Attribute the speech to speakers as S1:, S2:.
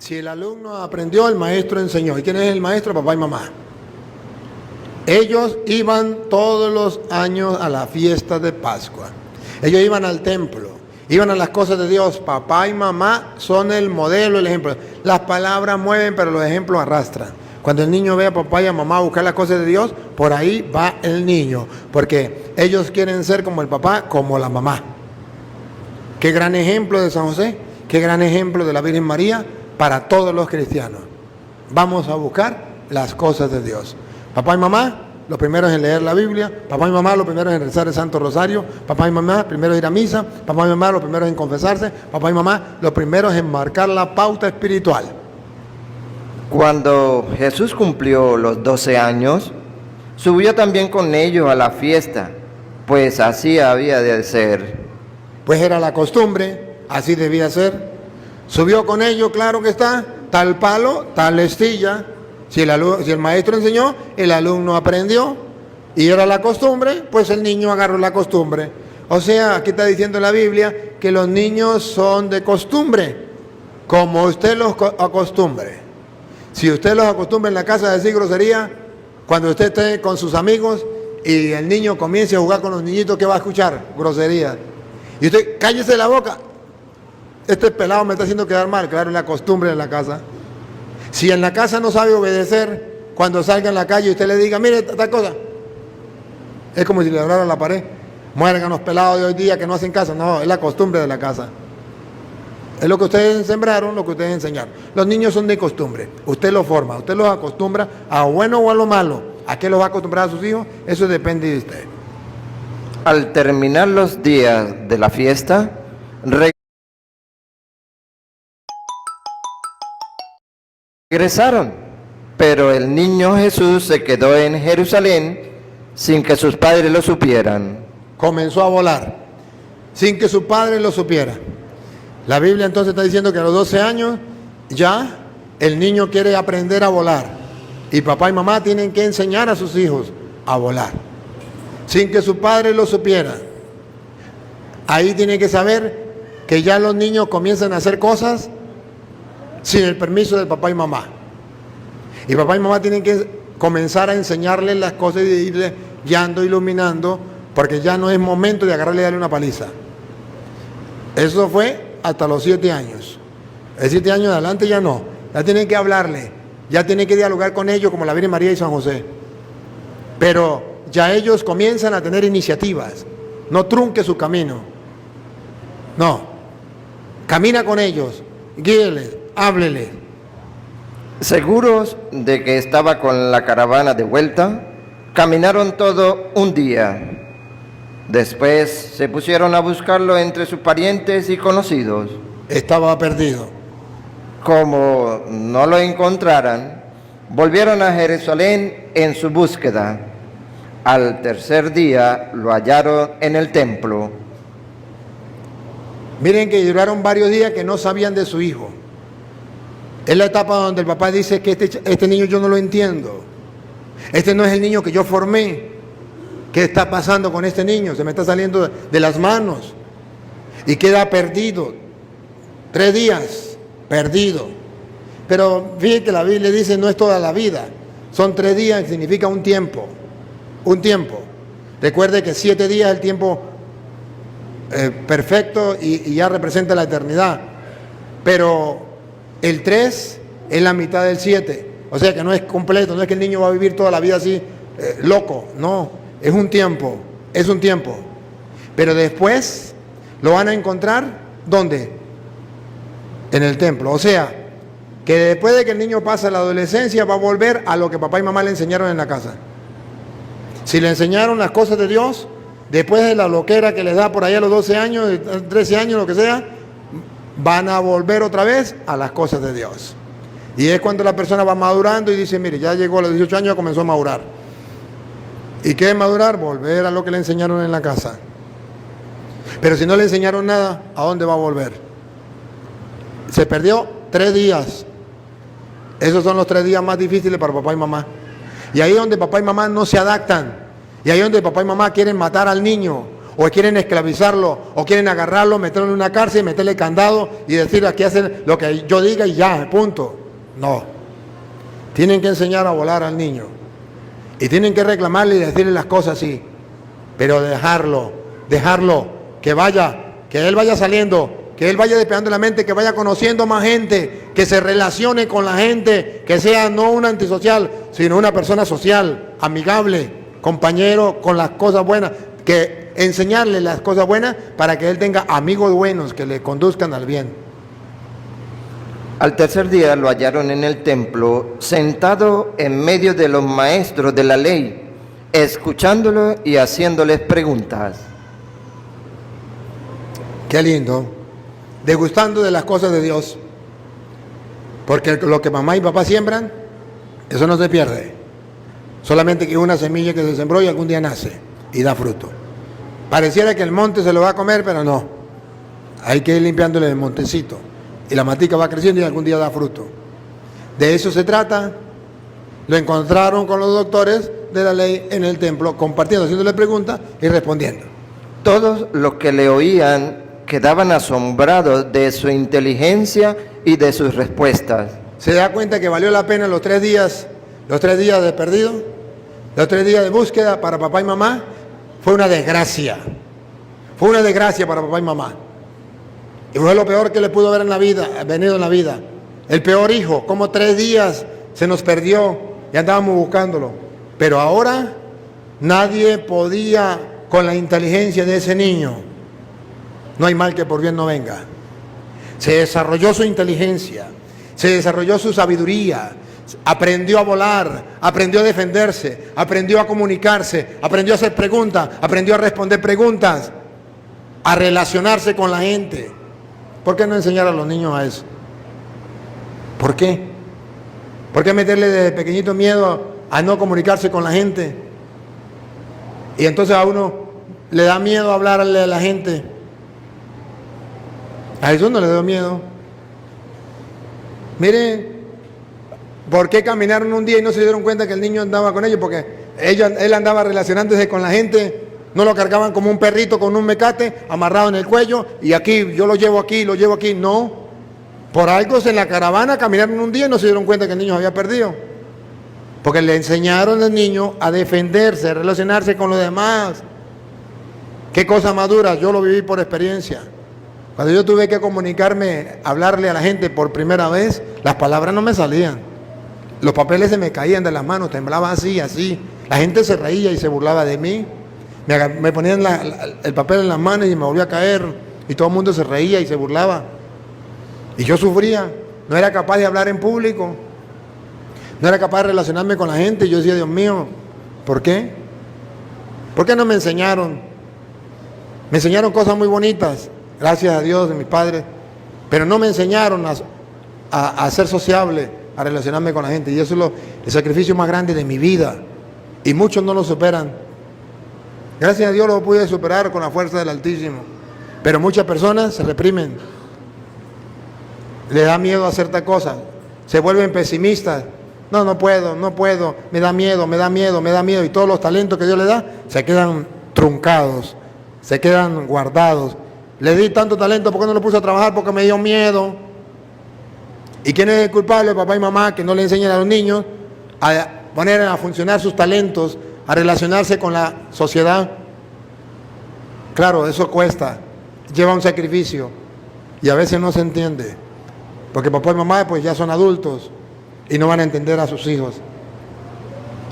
S1: Si el alumno aprendió, el maestro enseñó. ¿Y quién es el maestro? Papá y mamá. Ellos iban todos los años a la fiesta de Pascua. Ellos iban al templo, iban a las cosas de Dios. Papá y mamá son el modelo, el ejemplo. Las palabras mueven, pero los ejemplos arrastran. Cuando el niño ve a papá y a mamá buscar las cosas de Dios, por ahí va el niño. Porque ellos quieren ser como el papá, como la mamá. Qué gran ejemplo de San José, qué gran ejemplo de la Virgen María para todos los cristianos. Vamos a buscar las cosas de Dios. Papá y mamá, lo primero es en leer la Biblia. Papá y mamá, lo primero es en rezar el Santo Rosario. Papá y mamá, primero es ir a misa. Papá y mamá, lo primero es en confesarse. Papá y mamá, lo primero es en marcar la pauta espiritual.
S2: Cuando Jesús cumplió los 12 años, subió también con ellos a la fiesta, pues así había de ser.
S1: Pues era la costumbre, así debía ser. Subió con ellos, claro que está, tal palo, tal astilla. Si el maestro enseñó, el alumno aprendió. Y era la costumbre, pues el niño agarró la costumbre. O sea, aquí está diciendo la Biblia que los niños son de costumbre, como usted los acostumbre. Si usted los acostumbra en la casa a decir grosería, cuando usted esté con sus amigos y el niño comience a jugar con los niñitos, ¿qué va a escuchar? Grosería. Y usted, cállese la boca. Este pelado me está haciendo quedar mal. Claro, es la costumbre en la casa. Si en la casa no sabe obedecer, cuando salga en la calle y usted le diga, mire, tal cosa, es como si le hablara a la pared. Muergan los pelados de hoy día que no hacen caso. No, es la costumbre de la casa. Es lo que ustedes sembraron, lo que ustedes enseñaron. Los niños son de costumbre. Usted los forma, usted los acostumbra a bueno o a lo malo. ¿A qué los va a acostumbrar a sus hijos? Eso depende de usted.
S2: Al terminar los días de la fiesta, regresaron, pero el niño Jesús se quedó en Jerusalén sin que sus padres lo supieran.
S1: Comenzó a volar, sin que su padre lo supiera. La Biblia entonces está diciendo que a los 12 años ya el niño quiere aprender a volar. Y papá y mamá tienen que enseñar a sus hijos a volar, sin que su padre lo supiera. Ahí tiene que saber que ya los niños comienzan a hacer cosas sin el permiso del papá y mamá. Y papá y mamá tienen que comenzar a enseñarles las cosas y de irles guiando, iluminando, porque ya no es momento de agarrarle y darle una paliza. Eso fue hasta los 7 años. De 7 años adelante ya no. Ya tienen que hablarle, ya tienen que dialogar con ellos como la Virgen María y San José. Pero ya ellos comienzan a tener iniciativas. No trunque su camino. No. Camina con ellos, guíeles, hábleles.
S2: Seguros de que estaba con la caravana de vuelta, caminaron todo un día. Después se pusieron a buscarlo entre sus parientes y conocidos.
S1: Estaba perdido.
S2: Como no lo encontraran, volvieron a Jerusalén en su búsqueda. Al tercer día lo hallaron en el templo.
S1: Miren que duraron varios días que no sabían de su hijo. Es la etapa donde el papá dice que este niño yo no lo entiendo. Este no es el niño que yo formé. ¿Qué está pasando con este niño? Se me está saliendo de las manos. Y queda perdido. 3 días, perdido. Pero fíjense que la Biblia dice no es toda la vida. Son 3 días, significa un tiempo. Un tiempo. Recuerde que 7 días es el tiempo perfecto y ya representa la eternidad. Pero el 3 es la mitad del 7. O sea que no es completo, no es que el niño va a vivir toda la vida así, loco. No. Es un tiempo, es un tiempo. Pero después lo van a encontrar, ¿dónde? En el templo. O sea, que después de que el niño pasa la adolescencia va a volver a lo que papá y mamá le enseñaron en la casa. Si le enseñaron las cosas de Dios, después de la loquera que les da por ahí a los 12 años, 13 años, lo que sea, van a volver otra vez a las cosas de Dios. Y es cuando la persona va madurando y dice, mire, ya llegó a los 18 años, comenzó a madurar. ¿Y qué es madurar? Volver a lo que le enseñaron en la casa. Pero si no le enseñaron nada, ¿a dónde va a volver? Se perdió 3 días. Esos son los 3 días más difíciles para papá y mamá. Y ahí es donde papá y mamá no se adaptan. Y ahí es donde papá y mamá quieren matar al niño. o quieren esclavizarlo, o quieren agarrarlo, meterlo en una cárcel, meterle candado y decir aquí hacen lo que yo diga y ya, punto. No. Tienen que enseñar a volar al niño. Y tienen que reclamarle y decirle las cosas así. Pero dejarlo, que vaya, que él vaya saliendo, que él vaya despejando la mente, que vaya conociendo más gente, que se relacione con la gente, que sea no un antisocial, sino una persona social, amigable, compañero con las cosas buenas, que enseñarle las cosas buenas para que él tenga amigos buenos que le conduzcan al bien.
S2: Al tercer día lo hallaron en el templo, sentado en medio de los maestros de la ley, escuchándolo y haciéndoles preguntas.
S1: Qué lindo, degustando de las cosas de Dios, porque lo que mamá y papá siembran, eso no se pierde, solamente que es una semilla que se sembró y algún día nace y da fruto. Pareciera que el monte se lo va a comer, pero no, hay que ir limpiándole el montecito, y la matica va creciendo y algún día da fruto. De eso se trata. Lo encontraron con los doctores de la ley en el templo, compartiendo, haciéndole preguntas y respondiendo.
S2: Todos los que le oían quedaban asombrados de su inteligencia y de sus respuestas.
S1: ¿Se da cuenta que valió la pena los 3 días de perdido? Los 3 días de búsqueda para papá y mamá. Fue una desgracia. Fue una desgracia para papá y mamá. Y fue lo peor que le pudo haber venido en la vida. El peor hijo, como 3 días se nos perdió y andábamos buscándolo. Pero ahora nadie podía con la inteligencia de ese niño. No hay mal que por bien no venga. Se desarrolló su inteligencia, se desarrolló su sabiduría, aprendió a volar, aprendió a defenderse, aprendió a comunicarse, aprendió a hacer preguntas, aprendió a responder preguntas, a relacionarse con la gente. ¿Por qué no enseñar a los niños a eso? ¿Por qué? ¿Por qué meterle desde pequeñito miedo a no comunicarse con la gente? Y entonces a uno le da miedo hablarle a la gente. A Jesús no le dio miedo. Miren, ¿por qué caminaron un día y no se dieron cuenta que el niño andaba con ellos? Porque él andaba relacionándose con la gente. No lo cargaban como un perrito con un mecate amarrado en el cuello y aquí, yo lo llevo aquí, No. Por algo en la caravana caminaron un día y no se dieron cuenta que el niño se había perdido. Porque le enseñaron al niño a defenderse, a relacionarse con los demás. Qué cosa madura, yo lo viví por experiencia. Cuando yo tuve que comunicarme, hablarle a la gente por primera vez, las palabras no me salían. Los papeles se me caían de las manos, temblaba así, así. La gente se reía y se burlaba de mí. Me ponían el papel en las manos y me volvía a caer. Y todo el mundo se reía y se burlaba. Y yo sufría. No era capaz de hablar en público. No era capaz de relacionarme con la gente. Y yo decía, Dios mío, ¿por qué? ¿Por qué no me enseñaron? Me enseñaron cosas muy bonitas, gracias a Dios, de mis padres. Pero no me enseñaron a ser sociable, a relacionarme con la gente. Y eso es el sacrificio más grande de mi vida. Y muchos no lo superan. Gracias a Dios lo pude superar con la fuerza del Altísimo. Pero muchas personas se reprimen. Le da miedo a ciertas cosas. Se vuelven pesimistas. No puedo, me da miedo. Y todos los talentos que Dios le da se quedan truncados, se quedan guardados. Le di tanto talento, ¿por qué no lo puse a trabajar? Porque me dio miedo. ¿Y quién es el culpable? Papá y mamá, que no le enseñan a los niños a poner a funcionar sus talentos, a relacionarse con la sociedad. Claro, eso cuesta, lleva un sacrificio y a veces no se entiende, porque papá y mamá pues ya son adultos y no van a entender a sus hijos.